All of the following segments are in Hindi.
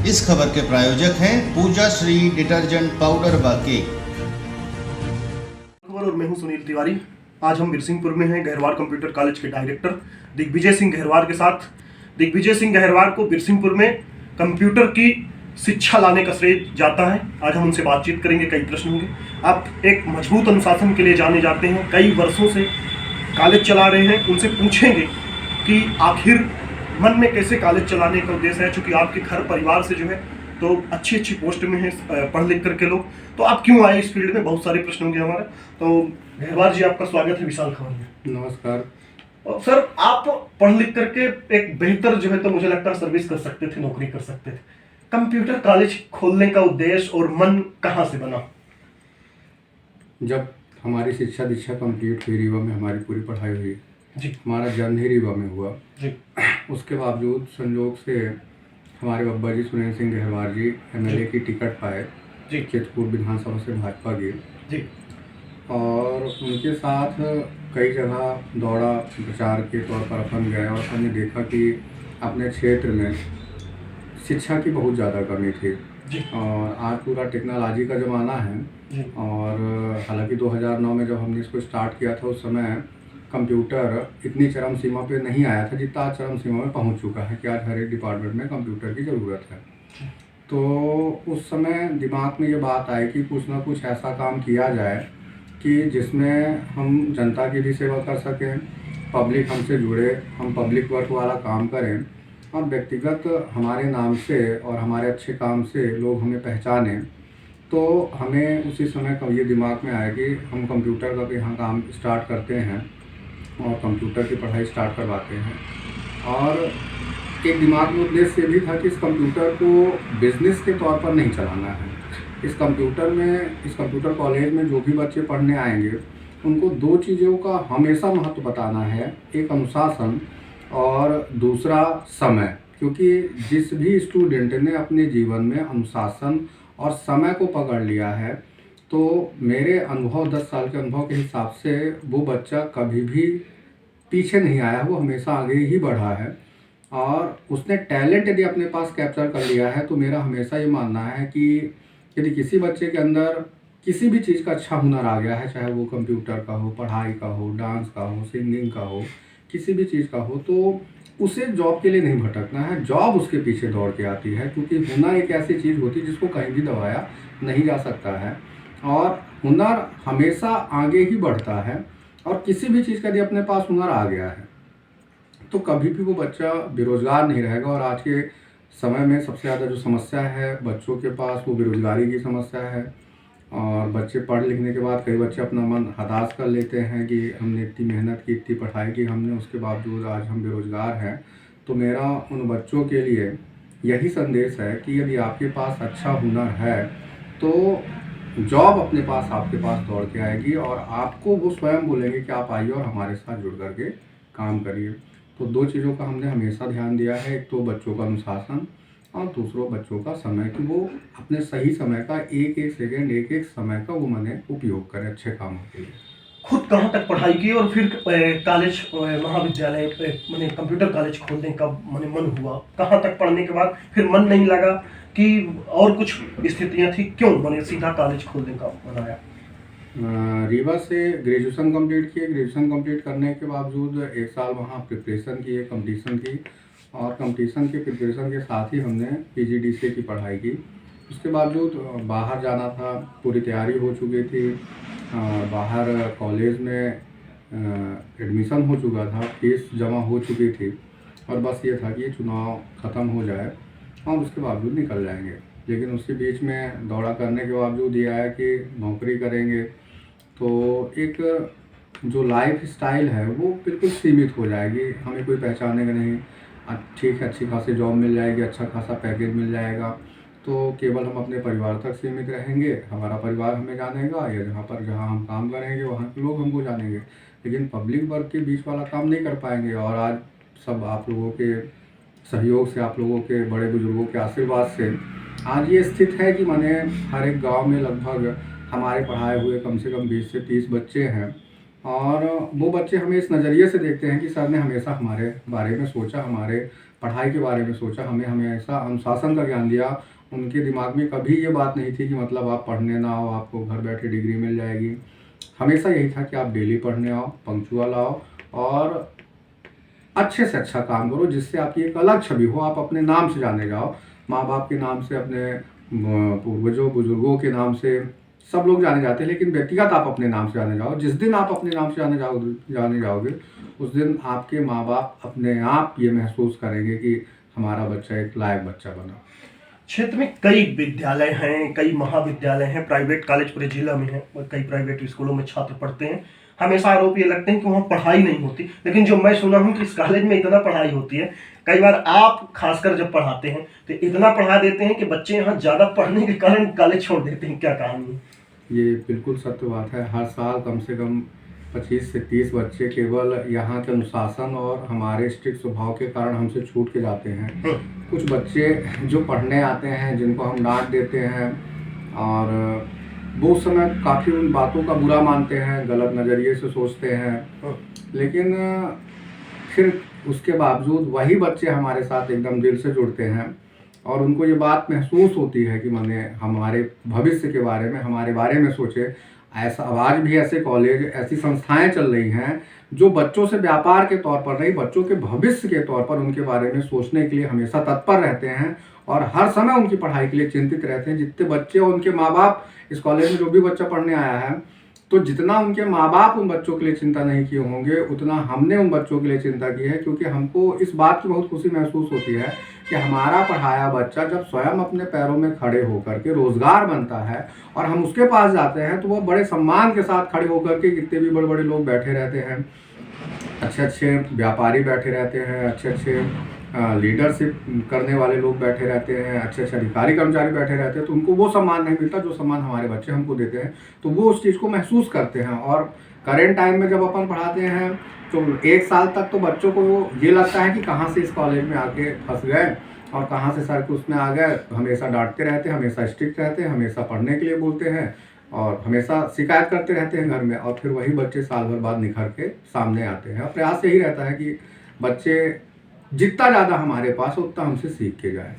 इस खबर के प्रायोजक हैं पूजा श्री डिटर्जेंट पाउडर व केक। और मैं हूं सुनील तिवारी। आज हम बिरसिंहपुर में हैं गहरवार कंप्यूटर कॉलेज के डायरेक्टर दिग्विजय सिंह गहरवार के साथ। दिग्विजय सिंह गहरवार को बिरसिंहपुर में कंप्यूटर की शिक्षा लाने का श्रेय जाता है। आज हम उनसे बातचीत करेंगे, कई प्रश्न होंगे। आप एक मजबूत अनुशासन के लिए जाने जाते हैं, कई वर्षों से कॉलेज चला रहे हैं। उनसे पूछेंगे कि आखिर मन में कैसे कॉलेज चलाने का उद्देश्य है, चूँकि आपके घर परिवार से जो है तो अच्छी अच्छी पोस्ट में है पढ़ लिख करके लोग, तो आप क्यों आए इस फील्ड में, बहुत सारे प्रश्न होंगे हमारे। तो गहरवार जी, आपका स्वागत है विशाल खबर में। नमस्कार। और सर, आप पढ़ लिख करके एक बेहतर जो है तो मुझे लगता है सर्विस कर सकते थे, नौकरी कर सकते थे। कंप्यूटर कॉलेज खोलने का उद्देश्य और मन कहाँ से बना? जब हमारी शिक्षा दीक्षा कंप्लीट हुई, रीवा में हमारी पूरी पढ़ाई हुई जी हमारा जन्म ही रीवा में हुआ जी। उसके बावजूद संयोग से हमारे बब्बा जी सुरेंद्र सिंह गहरवार जी एमएलए की टिकट पाए जी चित्रकूट विधानसभा से भाजपा के, जी और उनके साथ कई जगह दौड़ा, प्रचार के तौर पर अपन गए और हमने देखा कि अपने क्षेत्र में शिक्षा की बहुत ज़्यादा कमी थी। जी और आज पूरा टेक्नोलॉजी का ज़माना है। जी और हालांकि 2009 में जब हमने इसको स्टार्ट किया था, उस समय कंप्यूटर इतनी चरम सीमा पे नहीं आया था जितना आज चरम सीमा में पहुंच चुका है कि आज हर एक डिपार्टमेंट में कंप्यूटर की ज़रूरत है। तो उस समय दिमाग में ये बात आई कि कुछ ना कुछ ऐसा काम किया जाए कि जिसमें हम जनता की भी सेवा कर सकें, पब्लिक हमसे जुड़े, हम पब्लिक वर्क वाला काम करें और व्यक्तिगत हमारे नाम से और हमारे अच्छे काम से लोग हमें पहचानें। तो हमें उसी समय ये दिमाग में आया कि हम कंप्यूटर का यहाँ काम स्टार्ट करते हैं और कंप्यूटर की पढ़ाई स्टार्ट करवाते हैं। और एक दिमाग में उद्देश्य ये भी था कि इस कंप्यूटर को बिज़नेस के तौर पर नहीं चलाना है। इस कंप्यूटर कॉलेज में जो भी बच्चे पढ़ने आएंगे उनको दो चीज़ों का हमेशा महत्व बताना है, एक अनुशासन और दूसरा समय। क्योंकि जिस भी स्टूडेंट ने अपने जीवन में अनुशासन और समय को पकड़ लिया है, तो मेरे अनुभव 10 साल के अनुभव के हिसाब से वो बच्चा कभी भी पीछे नहीं आया, वो हमेशा आगे ही बढ़ा है। और उसने टैलेंट यदि अपने पास कैप्चर कर लिया है, तो मेरा हमेशा ये मानना है कि यदि किसी बच्चे के अंदर किसी भी चीज़ का अच्छा हुनर आ गया है, चाहे वो कंप्यूटर का हो, पढ़ाई का हो, डांस का हो, सिंगिंग का हो, किसी भी चीज़ का हो, तो उसे जॉब के लिए नहीं भटकना है, जॉब उसके पीछे दौड़ के आती है। क्योंकि हुनर एक ऐसी चीज़ होती है जिसको कहीं भी दबाया नहीं जा सकता है और हुनर हमेशा आगे ही बढ़ता है। और किसी भी चीज़ का यदि अपने पास हुनर आ गया है तो कभी भी वो बच्चा बेरोज़गार नहीं रहेगा। और आज के समय में सबसे ज़्यादा जो समस्या है बच्चों के पास, वो बेरोज़गारी की समस्या है। और बच्चे पढ़ लिखने के बाद कई बच्चे अपना मन हताश कर लेते हैं कि हमने इतनी मेहनत की, इतनी पढ़ाई की हमने, उसके बावजूद आज हम बेरोज़गार हैं। तो मेरा उन बच्चों के लिए यही संदेश है कि यदि आपके पास अच्छा हुनर है तो जॉब अपने पास आपके पास दौड़ के आएगी और आपको वो स्वयं बोलेंगे कि आप आइए और हमारे साथ जुड़ करके काम करिए। तो दो चीज़ों का हमने हमेशा ध्यान दिया है, एक तो बच्चों का अनुशासन और दूसरों बच्चों का समय, कि वो अपने सही समय का एक एक सेकेंड, एक एक समय का वो मैंने उपयोग करें अच्छे कामों के लिए। खुद कहाँ तक पढ़ाई की और फिर कॉलेज, महाविद्यालय, मैंने कंप्यूटर कॉलेज खोलने का मैंने मन हुआ? कहाँ तक पढ़ने के बाद फिर मन नहीं लगा कि और कुछ स्थितियाँ थी, क्यों मैंने सीधा कॉलेज खोलने का बनाया? रीवा से ग्रेजुएशन कंप्लीट किए। ग्रेजुएशन कंप्लीट करने के बावजूद एक साल वहाँ प्रिपरेशन की, कंपटीशन की, और कंपटीशन के प्रिपरेशन के साथ ही हमने पीजीडीसीए की पढ़ाई की। उसके बावजूद बाहर जाना था, पूरी तैयारी हो चुकी थी, बाहर कॉलेज में एडमिशन हो चुका था, फीस जमा हो चुकी थी और बस ये था कि ये चुनाव ख़त्म हो जाए और उसके बावजूद निकल जाएंगे। लेकिन उसके बीच में दौड़ा करने के बावजूद ये आया कि नौकरी करेंगे तो एक जो लाइफ स्टाइल है वो बिल्कुल सीमित हो जाएगी, हमें कोई पहचानेगा नहीं। ठीक है, अच्छी खासी जॉब मिल जाएगी, अच्छा खासा पैकेज मिल जाएगा, तो केवल हम अपने परिवार तक सीमित रहेंगे, हमारा परिवार हमें जानेगा, या जहाँ हम काम करेंगे वहाँ के लोग हमको जानेंगे, लेकिन पब्लिक वर्क के बीच वाला काम नहीं कर पाएंगे। और आज सब आप लोगों के सहयोग से, आप लोगों के बड़े बुजुर्गों के आशीर्वाद से आज ये स्थित है कि माने हर एक गांव में लगभग हमारे पढ़ाए हुए कम से कम 20 से 30 बच्चे हैं। और वो बच्चे हमें इस नज़रिए से देखते हैं कि सर ने हमेशा हमारे बारे में सोचा, हमारे पढ़ाई के बारे में सोचा, हमें हमेशा अनुशासन का ज्ञान दिया। उनके दिमाग में कभी ये बात नहीं थी कि मतलब आप पढ़ने ना आओ, आपको घर बैठे डिग्री मिल जाएगी। हमेशा यही था कि आप डेली पढ़ने आओ, पंक्चुअल आओ और अच्छे से अच्छा काम करो, जिससे आपकी एक अलग छवि हो, आप अपने नाम से जाने जाओ, माँ बाप के नाम से, अपने पूर्वजों बुजुर्गों के नाम से सब लोग जाने जाते हैं, लेकिन व्यक्तिगत आप अपने नाम से जाने जाओ। जिस दिन आप अपने नाम से जाने जाओगे उस दिन आपके माँ बाप अपने आप ये महसूस करेंगे कि हमारा बच्चा एक लायक बच्चा बना। क्षेत्र में कई विद्यालय हैं, कई महाविद्यालय हैं, प्राइवेट कॉलेज पूरे जिला में हैं और कई प्राइवेट स्कूलों में छात्र पढ़ते हैं। हमेशा आरोप ये लगते हैं कि वहाँ पढ़ाई नहीं होती, लेकिन जो मैं सुना हूँ कि इस कॉलेज में इतना पढ़ाई होती है। कई बार आप खासकर जब पढ़ाते हैं तो इतना पढ़ा देते हैं कि बच्चे यहाँ ज़्यादा पढ़ने के कारण कॉलेज छोड़ देते हैं। क्या कहानी है? ये बिल्कुल सत्य बात है। हर साल कम से कम 25 से 30 बच्चे केवल यहाँ के अनुशासन और हमारे स्ट्रिक्ट स्वभाव के कारण हमसे छूट के जाते हैं। कुछ बच्चे जो पढ़ने आते हैं, जिनको हम डांट देते हैं और वो उस समय काफ़ी उन बातों का बुरा मानते हैं, गलत नज़रिए से सोचते हैं, लेकिन फिर उसके बावजूद वही बच्चे हमारे साथ एकदम दिल से जुड़ते हैं और उनको ये बात महसूस होती है कि मैंने हमारे भविष्य के बारे में, हमारे बारे में सोचे। ऐसा आज भी ऐसे कॉलेज, ऐसी संस्थाएं चल रही हैं जो बच्चों से व्यापार के तौर पर नहीं, बच्चों के भविष्य के तौर पर उनके बारे में सोचने के लिए हमेशा तत्पर रहते हैं और हर समय उनकी पढ़ाई के लिए चिंतित रहते हैं। जितने बच्चे और उनके माँ बाप, इस कॉलेज में जो भी बच्चा पढ़ने आया है, तो जितना उनके माँ बाप उन बच्चों के लिए चिंता नहीं किए होंगे, उतना हमने उन बच्चों के लिए चिंता की है, क्योंकि हमको इस बात की बहुत खुशी महसूस होती है कि हमारा पढ़ाया बच्चा जब स्वयं अपने पैरों में खड़े होकर के रोजगार बनता है और हम उसके पास जाते हैं तो वो बड़े सम्मान के साथ खड़े होकर के, जितने भी बड़े बड़े लोग बैठे रहते हैं, अच्छे अच्छे व्यापारी बैठे रहते हैं, अच्छे अच्छे लीडरशिप करने वाले लोग बैठे रहते हैं, अच्छे अच्छे अधिकारी कर्मचारी बैठे रहते हैं, तो उनको वो सम्मान नहीं मिलता जो सम्मान हमारे बच्चे हमको देते हैं। तो वो उस चीज़ को महसूस करते हैं। और करेंट टाइम में जब अपन पढ़ाते हैं तो 1 साल तक तो बच्चों को ये लगता है कि कहाँ से इस कॉलेज में आके फंस गए और कहाँ से सर के उसमें आ गए। हमेशा डांटते रहते हैं, हमेशा स्ट्रिक्ट रहते हैं, हमेशा पढ़ने के लिए बोलते हैं और हमेशा शिकायत करते रहते हैं घर में, और फिर वही बच्चे साल भर बाद निखर के सामने आते हैं। और प्रयास यही रहता है कि बच्चे जितना ज़्यादा हमारे पास उतना हमसे सीख के जाए।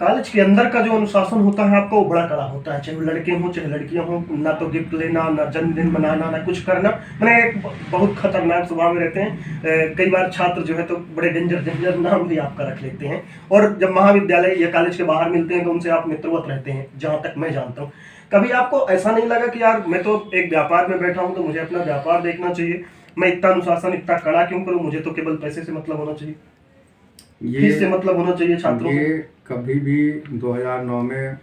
कॉलेज के अंदर का जो अनुशासन होता है आपका, वो बड़ा कड़ा होता है, चाहे वो लड़के हों चाहे लड़कियां हों। ना तो गिफ्ट लेना, ना जन्मदिन मनाना, ना कुछ करना, मैंने एक बहुत खतरनाक स्वभाव में रहते हैं। कई बार छात्र जो है तो बड़े डेंजर नाम भी आपका रख लेते हैं, और जब महाविद्यालय या कॉलेज के बाहर मिलते हैं तो उनसे आप मित्रवत रहते हैं, जहाँ तक मैं जानता हूँ। कभी आपको ऐसा नहीं लगा कि यार मैं तो एक व्यापार में बैठा हूँ तो मुझे अपना व्यापार देखना चाहिए, मैं इतना अनुशासन इतना कड़ा क्यों करूँ, मुझे तो केवल पैसे से मतलब होना चाहिए, फीस से मतलब होना चाहिए छात्रों से? ये कभी भी 2009 में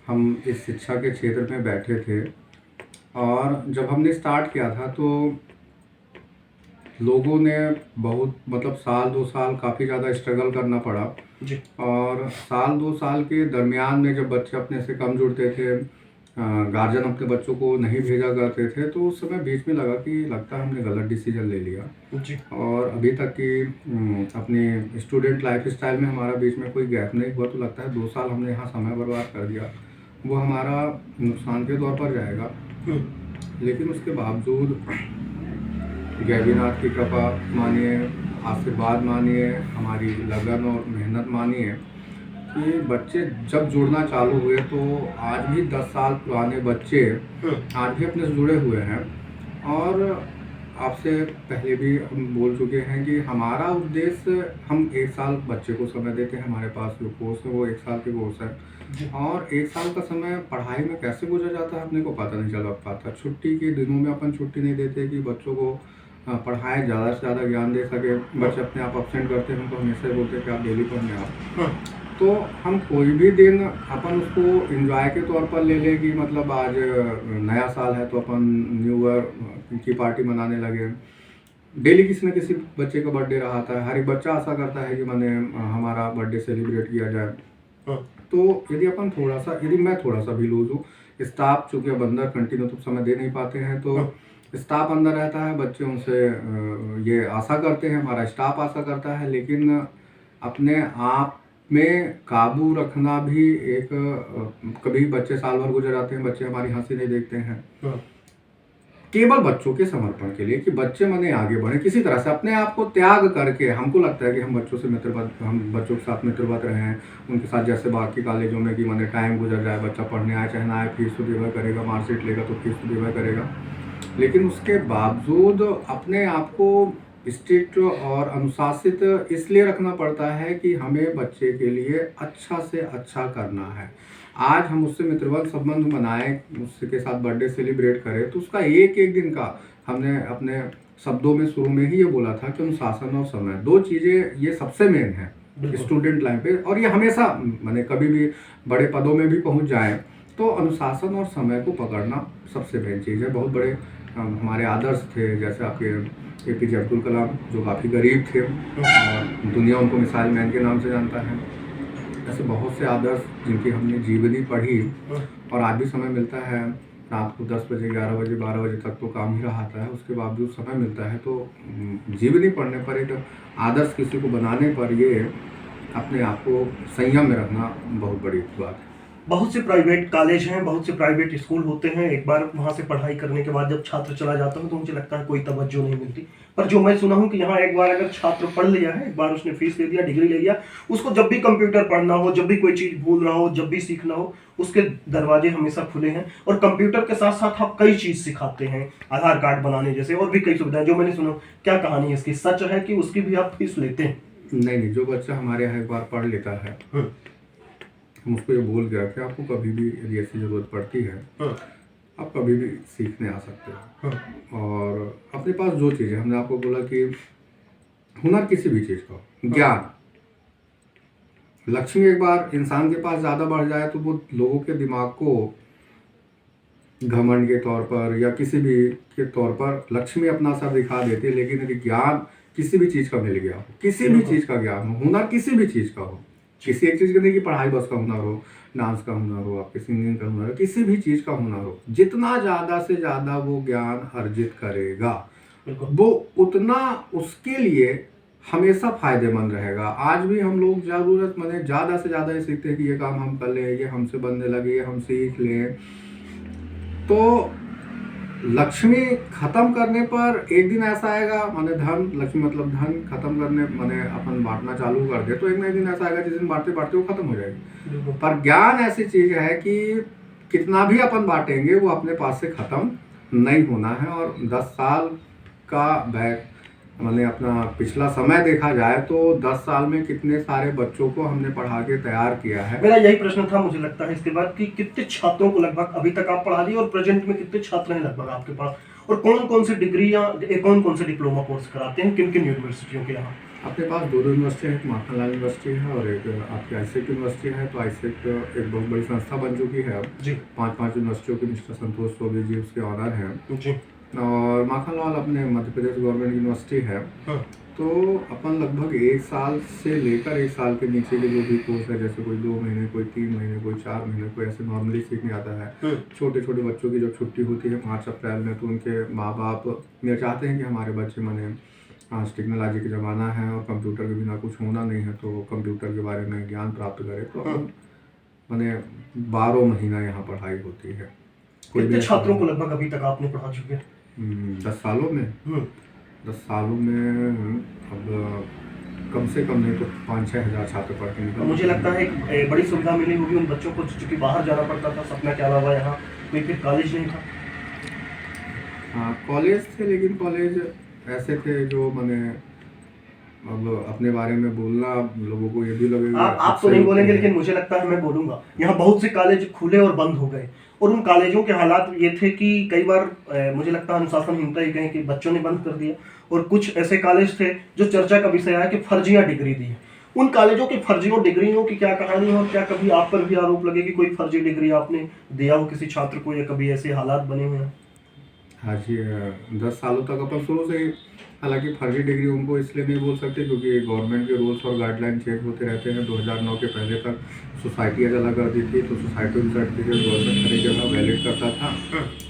हम इस शिक्षा के क्षेत्र में बैठे थे और जब हमने स्टार्ट किया था तो लोगों ने बहुत मतलब साल 2 साल काफ़ी ज़्यादा स्ट्रगल करना पड़ा जी। और साल 2 साल के दरमियान में जब बच्चे अपने से कम जुड़ते थे, गार्जियन अपने बच्चों को नहीं भेजा करते थे, तो उस समय बीच में लगा कि लगता है हमने गलत डिसीजन ले लिया जी। और अभी तक की अपनी स्टूडेंट लाइफ स्टाइल में हमारा बीच में कोई गैप नहीं हुआ। तो लगता है 2 साल हमने यहाँ समय बर्बाद कर दिया, वो हमारा नुकसान के तौर पर जाएगा। लेकिन उसके बावजूद गैबीनाथ की कृपा मानिए, आशीर्वाद मानिए, हमारी लगन और मेहनत मानिए कि बच्चे जब जुड़ना चालू हुए तो आज भी 10 साल पुराने बच्चे आज भी अपने से जुड़े हुए हैं। और आपसे पहले भी हम बोल चुके हैं कि हमारा उद्देश्य, हम 1 साल बच्चे को समय देते हैं। हमारे पास जो कोर्स है वो 1 साल के कोर्स है और 1 साल का समय पढ़ाई में कैसे गुजर जाता है अपने को पता नहीं चल पाता। छुट्टी के दिनों में अपन छुट्टी नहीं देते कि बच्चों को पढ़ाएं, ज़्यादा से ज़्यादा ज्ञान दे सके। बच्चे अपने आप एब्सेंट करते हैं तो हमेशा बोलते हैं कि आप डेली पढ़ने आओ। तो हम कोई भी दिन अपन उसको एंजॉय के तौर पर ले लें कि मतलब आज नया साल है तो अपन न्यू ईयर की पार्टी मनाने लगे। डेली किसी न किसी बच्चे का बर्थडे रहा था, हर एक बच्चा आशा करता है कि मैंने हमारा बर्थडे सेलिब्रेट किया जाए। तो यदि मैं थोड़ा सा भी लूज हूँ, स्टाफ चूँकि अब अंदर कंटिन्यू तो समय दे नहीं पाते हैं, तो स्टाफ अंदर रहता है, बच्चे उनसे ये आशा करते हैं, हमारा स्टाफ आशा करता है, लेकिन अपने आप में काबू रखना भी एक कभी बच्चे साल भर गुजर जाते हैं, बच्चे हमारी हंसी नहीं देखते हैं। केवल बच्चों के समर्पण के लिए कि बच्चे मने आगे बढ़े, किसी तरह से अपने आप को त्याग करके। हमको लगता है कि हम बच्चों से हम बच्चों के साथ मित्रवत रहें, उनके साथ जैसे बाकी कॉलेजों में कि मने टाइम गुजर जाए, बच्चा पढ़ने आए चाहे ना आए, फीस तो देवा करेगा, मार्कशीट लेगा तो फीस तो देवा करेगा, लेकिन उसके बावजूद अपने आप को स्ट्रिक्ट और अनुशासित इसलिए रखना पड़ता है कि हमें बच्चे के लिए अच्छा से अच्छा करना है। आज हम उससे मित्रवत संबंध बनाए, उसके साथ बर्थडे सेलिब्रेट करें, तो उसका एक एक दिन का हमने अपने शब्दों में शुरू में ही ये बोला था कि अनुशासन और समय, दो चीज़ें ये सबसे मेन है स्टूडेंट लाइफ पे। और ये हमेशा मैंने कभी भी बड़े पदों में भी पहुंच जाए तो अनुशासन और समय को पकड़ना सबसे मेन चीज़ है। बहुत बड़े हमारे आदर्श थे, जैसे आपके APJ अब्दुल कलाम जो काफ़ी गरीब थे और दुनिया उनको मिसाइल मैन के नाम से जानता है। ऐसे बहुत से आदर्श जिनकी हमने जीवनी पढ़ी और आज भी समय मिलता है, रात को 10 बजे 11 बजे 12 बजे तक तो काम ही रहा है, उसके बावजूद समय मिलता है तो जीवनी पढ़ने पर, एक आदर्श किसी को बनाने पर ये अपने आप को संयम में रखना बहुत बड़ी बात है। बहुत से प्राइवेट कॉलेज हैं, बहुत से प्राइवेट स्कूल होते हैं, एक बार वहाँ से पढ़ाई करने के बाद जब छात्र चला जाता है तो मुझे लगता है कोई तवज्जो नहीं मिलती। पर जो मैं सुना हूँ कि यहाँ एक बार अगर छात्र पढ़ लिया है, एक बार उसने फीस दे दिया, डिग्री ले लिया, उसको जब भी कंप्यूटर पढ़ना हो, जब भी कोई चीज़ भूल रहा हो, जब भी सीखना हो, उसके दरवाजे हमेशा खुले हैं। और कंप्यूटर के साथ साथ आप कई चीज़ सिखाते हैं, आधार कार्ड बनाने जैसे और भी कई सुविधाएं जो मैंने सुना। क्या कहानी है इसकी, सच है कि उसकी भी आप फीस लेते हैं? नहीं, जो बच्चा हमारे यहाँ एक बार पढ़ लेता है हम उसको ये बोल के रखें, आपको कभी भी यदि ऐसी ज़रूरत पड़ती है आप कभी भी सीखने आ सकते हो। और अपने पास जो चीज़ें, हमने आपको बोला कि हुनर किसी भी चीज़ का, ज्ञान, लक्ष्मी एक बार इंसान के पास ज़्यादा बढ़ जाए तो वो लोगों के दिमाग को घमंड के तौर पर या किसी भी के तौर पर लक्ष्मी अपना सर दिखा देती है। लेकिन यदि ज्ञान किसी भी चीज़ का मिल गया हो, किसी भी चीज़ का ज्ञान हो, हुनर किसी भी चीज़ का हो, किसी एक चीज़ का नहीं कि पढ़ाई बस का हुनर हो, डांस का हुनर हो, आपके सिंगिंग का हुनर हो, किसी भी चीज़ का हुनर हो, जितना ज़्यादा से ज़्यादा वो ज्ञान अर्जित करेगा वो उतना उसके लिए हमेशा फायदेमंद रहेगा। आज भी हम लोग ज़रूरतमंद ज़्यादा से ज़्यादा ये सीखते हैं कि ये काम हम कर लें, ये हमसे बनने लगे, ये हम सीख लें। तो लक्ष्मी खत्म करने पर एक दिन ऐसा आएगा, माने धन, लक्ष्मी मतलब धन खत्म करने माने अपन बांटना चालू कर दे तो एक ना एक दिन ऐसा आएगा जिस दिन बांटते बांटते वो खत्म हो जाएगी। पर ज्ञान ऐसी चीज है कि कितना भी अपन बांटेंगे वो अपने पास से खत्म नहीं होना है। और 10 साल का बैक मैंने अपना पिछला समय देखा जाए तो 10 साल में कितने सारे बच्चों को हमने पढ़ा के तैयार किया है। मेरा यही प्रश्न था, मुझे लगता है इसके बाद कि कितने छात्रों को लगभग अभी तक आप पढ़ा दिए और प्रेजेंट में कितने छात्र हैं लगभग आपके पास, और कौन कौन सी डिग्री या कौन कौन से डिप्लोमा कोर्स कराते हैं, किन किन यूनिवर्सिटियों के यहाँ? अपने पास 2 यूनिवर्सिटी है, माखनलाल यूनिवर्सिटी है और एक आपकी आईसेक्ट यूनिवर्सिटी है। तो आईसेक्ट एक बहुत बड़ी संस्था बन चुकी है अब जी। 5 यूनिवर्सिटियों के मिस्टर संतोष चौबे जी उसके ऑनर हैं जी। और माखनलाल अपने मध्य प्रदेश गवर्नमेंट यूनिवर्सिटी है। तो अपन लगभग 1 साल से लेकर 1 साल के नीचे के जो भी कोर्स है, जैसे कोई 2 महीने, कोई 3 महीने, कोई 4 महीने, कोई ऐसे नॉर्मली सीखने आता है। छोटे छोटे बच्चों की जब छुट्टी होती है 5 अप्रैल में तो उनके माँ बाप ये चाहते हैं कि हमारे बच्चे माने आज टेक्नोलॉजी का ज़माना है और कंप्यूटर के बिना कुछ होना नहीं है, तो कंप्यूटर के बारे में ज्ञान प्राप्त करें। तो मैंने 12 महीना यहाँ पढ़ाई होती है। कितने छात्रों को लगभग अभी तक आपने पढ़ा चुके हैं? 10 सालों में 10 सालों में अब कम से कम नहीं तो 5-6 हज़ार छात्र पढ़ के निकल। मुझे लगता है एक बड़ी सुविधा मिली होगी उन बच्चों को चूँकि बाहर जाना पड़ता था सपना के अलावा, यहाँ कोई फिर कॉलेज नहीं था। हाँ कॉलेज थे, लेकिन कॉलेज ऐसे थे जो मैंने अब अपने बारे में बोलना लोगों को ये भी लगेगा आप तो नहीं बोलेंगे, लेकिन मुझे लगता है मैं बोलूँगा। यहाँ बहुत से कॉलेज खुले और बंद हो गए और उन कॉलेजों के हालात ये थे कि कई बार मुझे लगता है अनुशासनहीनता ही कहें कि बच्चों ने बंद कर दिया, और कुछ ऐसे कॉलेज थे जो चर्चा का विषय है कि फर्जियाँ डिग्री दी है। उन कॉलेजों की फर्जियों डिग्रियों की क्या कहानी है और क्या कभी आप पर भी आरोप लगे कि कोई फर्जी डिग्री आपने दिया हो किसी छात्र को, या कभी ऐसे हालात बने हुए हैं? हाँ जी, 10 सालों तक अपन शुरू से ही, हालांकि फर्जी डिग्री उनको इसलिए नहीं बोल सकते क्योंकि गवर्नमेंट के रूल्स और गाइडलाइन चेंज होते रहते हैं। 2009 के पहले तक सोसाइटियाँ चला करती थी तो सोसाइटी की सर्टिफिकेट गवर्नमेंट हर एक जगह वैलिड करता था।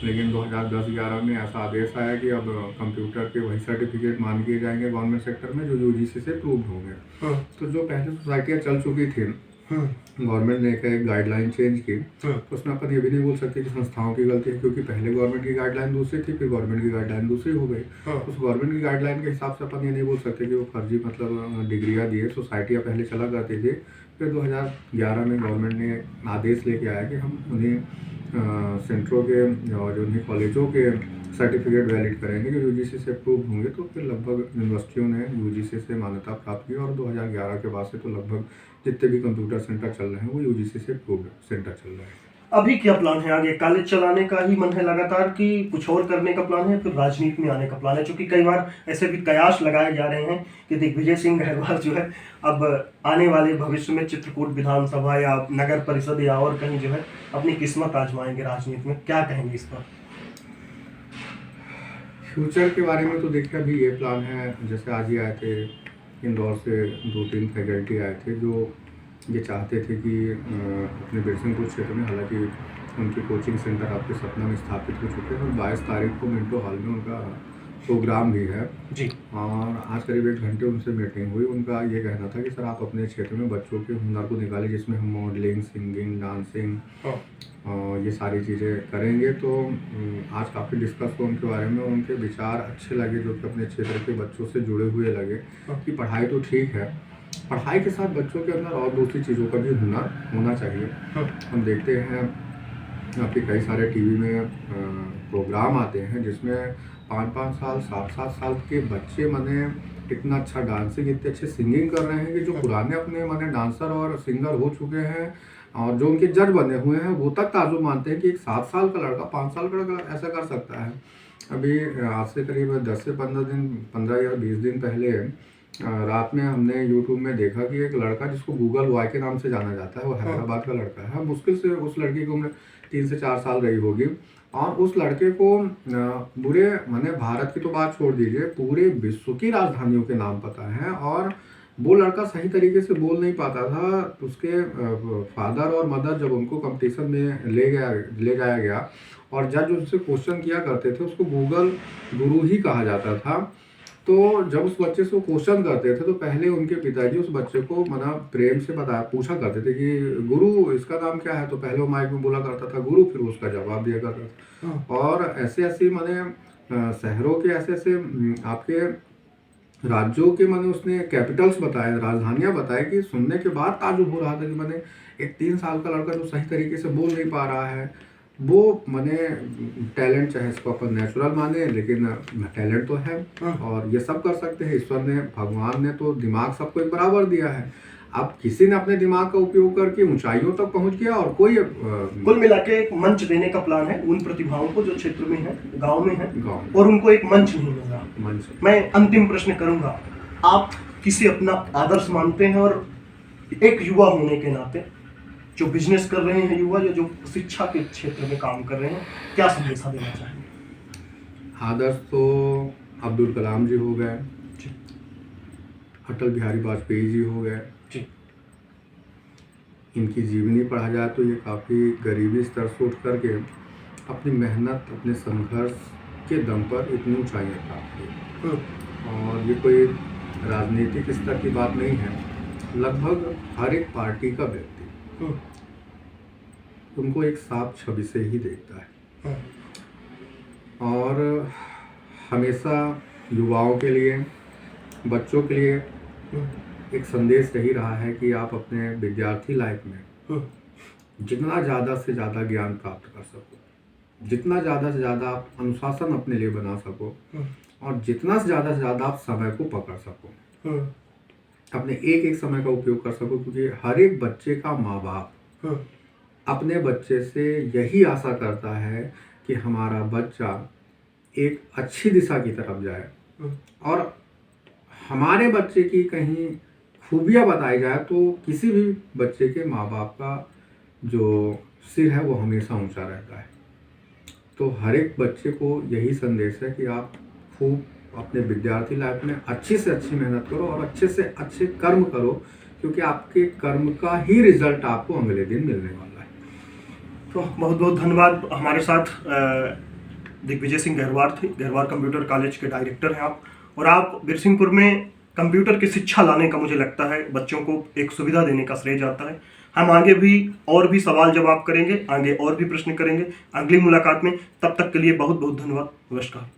लेकिन 2010-11 में ऐसा आदेश आया कि अब कंप्यूटर के वही सर्टिफिकेट मान किए जाएंगे गवर्नमेंट सेक्टर में जो UGC से अप्रूव्ड होंगे। तो जो पहले सोसाइटियाँ चल चुकी थी गवर्नमेंट ने एक गाइडलाइन चेंज की, तो उसमें अपन ये भी नहीं बोल सकते कि संस्थाओं की गलती है, क्योंकि पहले गवर्नमेंट की गाइडलाइन दूसरी थी, फिर गवर्नमेंट की गाइडलाइन दूसरी हो गई। उस गवर्नमेंट की गाइडलाइन के हिसाब से अपन ये नहीं बोल सकते कि वो फर्जी मतलब डिग्रियाँ दिए। सोसाइटियाँ पहले चला करती थी, फिर 2011 में गवर्नमेंट ने आदेश लेके आया कि हम उन्हें सेंटरों के और उन्हीं कॉलेजों के सर्टिफिकेट वैलिड करेंगे जो यूजीसी से अप्रूव होंगे। तो फिर लगभग यूनिवर्सिटियों ने यूजीसी से मान्यता प्राप्त की, और 2011 के बाद से तो लगभग जितने भी कंप्यूटर सेंटर चल रहे हैं वो यूजीसी से अप्रूव्ड सेंटर चल रहे हैं। अभी क्या प्लान है आगे? कॉलेज चलाने का ही मन है लगातार, कि कुछ और करने का प्लान है, फिर राजनीति में आने का प्लान है? क्योंकि कई बार ऐसे भी कयास लगाए जा रहे हैं कि दिग्विजय सिंह गहरवार जो है अब आने वाले भविष्य में चित्रकूट विधानसभा या नगर परिषद या और कहीं जो है अपनी किस्मत आजमाएंगे राजनीति में। क्या कहेंगे इस पर? फ्यूचर के बारे में तो देखिए अभी ये प्लान है, जैसे आज ही आए थे इंदौर से 2-3 फैकल्टी आए थे जो ये चाहते थे कि अपने बिरसिंहपुर क्षेत्र में, हालांकि उनके कोचिंग सेंटर आपके सतना में स्थापित हो चुके हैं और 22 तारीख को मिंटो हॉल में उनका प्रोग्राम भी है जी। और आज करीब 1 घंटे उनसे मीटिंग हुई। उनका ये कहना था कि सर आप अपने क्षेत्र में बच्चों के हुनर को निकालें, जिसमें हम मॉडलिंग, सिंगिंग, डांसिंग ये सारी चीज़ें करेंगे। तो आज काफ़ी डिस्कस हुआ उनके बारे में, उनके विचार अच्छे लगे जो कि अपने क्षेत्र के बच्चों से जुड़े हुए लगे कि पढ़ाई तो ठीक है, पढ़ाई के साथ बच्चों के अंदर और दूसरी चीज़ों का भी हुनर होना चाहिए। हम देखते हैं आपके कई सारे टीवी में प्रोग्राम आते हैं जिसमें 5-5 साल 7-7 साल के बच्चे माने इतना अच्छा डांसिंग, इतने अच्छे सिंगिंग कर रहे हैं कि जो पुराने अपने माने डांसर और सिंगर हो चुके हैं और जो उनके जज बने हुए हैं वो तक ताजुब मानते हैं कि एक 7 साल का लड़का 5 साल का लड़का ऐसा कर सकता है। अभी आज से करीब 10 से 15 या 20 दिन पहले रात में हमने यूट्यूब में देखा कि एक लड़का जिसको गूगल बॉय के नाम से जाना जाता है, वो हैदराबाद का लड़का है। मुश्किल से उस लड़की की उम्र 3 से 4 साल रही होगी और उस लड़के को पूरे माने भारत की तो बात छोड़ दीजिए, पूरे विश्व की राजधानियों के नाम पता है। और वो लड़का सही तरीके से बोल नहीं पाता था। उसके फादर और मदर जब उनको कंपटीशन में ले जाया गया और जज उससे क्वेश्चन किया करते थे, उसको गूगल गुरु ही कहा जाता था। तो जब उस बच्चे से वो क्वेश्चन करते थे तो पहले उनके पिताजी उस बच्चे को मना प्रेम से पूछा करते थे कि गुरु इसका नाम क्या है, तो पहले वो माइक में बोला करता था गुरु, फिर उसका जवाब दिया करता था। और ऐसे माने शहरों के ऐसे आपके राज्यों के माने उसने कैपिटल्स बताए, राजधानियां बताए कि सुनने के बाद ताजुब हो रहा था कि मैंने एक 3 साल का लड़का जो सही तरीके से बोल नहीं पा रहा है, वो माने टैलेंट, चाहे इसको अपन नेचुरल माने लेकिन टैलेंट तो है और ये सब कर सकते हैं। ईश्वर ने, भगवान ने तो दिमाग सबको एक बराबर दिया है। अब किसी ने अपने दिमाग का उपयोग करके ऊंचाइयों तक पहुंच गया और कोई कुल मिला के एक मंच देने का प्लान है उन प्रतिभाओं को जो क्षेत्र में है, गांव में है और उनको एक मंच नहीं मिल रहा। मैं अंतिम प्रश्न करूंगा, आप किसे अपना आदर्श मानते हैं और एक युवा होने के नाते जो बिजनेस कर रहे हैं युवा, जो शिक्षा के क्षेत्र में काम कर रहे हैं, क्या संदेशा देना चाहेंगे? आदर्श तो अब्दुल कलाम जी हो गए, अटल बिहारी वाजपेयी जी हो गए। इनकी जीवनी पढ़ा जाए तो ये काफ़ी गरीबी स्तर से उठ करके अपनी मेहनत, अपने संघर्ष के दम पर इतनी ऊंचाइयाँ प्राप्त की। और ये कोई राजनीतिक स्तर की बात नहीं है, लगभग हर एक पार्टी का व्यक्ति उनको एक साफ छवि से ही देखता है। और हमेशा युवाओं के लिए, बच्चों के लिए एक संदेश यही रहा है कि आप अपने विद्यार्थी लाइफ में जितना ज़्यादा से ज़्यादा ज्ञान प्राप्त कर सको, जितना ज़्यादा से ज़्यादा आप अनुशासन अपने लिए बना सको और जितना से ज़्यादा आप समय को पकड़ सको, अपने एक समय का उपयोग कर सको। क्योंकि हर एक बच्चे का माँ बाप अपने बच्चे से यही आशा करता है कि हमारा बच्चा एक अच्छी दिशा की तरफ जाए और हमारे बच्चे की कहीं खूबियाँ बताई जाए तो किसी भी बच्चे के माँ बाप का जो सिर है वो हमेशा ऊंचा रहता है। तो हर एक बच्चे को यही संदेश है कि आप खूब अपने विद्यार्थी लाइफ में अच्छी से अच्छी मेहनत करो और अच्छे से अच्छे कर्म करो, क्योंकि आपके कर्म का ही रिजल्ट आपको अगले दिन मिलने वाला है। तो बहुत बहुत धन्यवाद। हमारे साथ दिग्विजय सिंह गहरवार थे, गहरवार कंप्यूटर कॉलेज के डायरेक्टर हैं आप, और आप बिरसिंहपुर में कंप्यूटर की शिक्षा लाने का मुझे लगता है बच्चों को एक सुविधा देने का श्रेय जाता है। हम आगे भी और भी सवाल जवाब करेंगे, आगे और भी प्रश्न करेंगे अगली मुलाकात में। तब तक के लिए बहुत बहुत धन्यवाद। नमस्कार।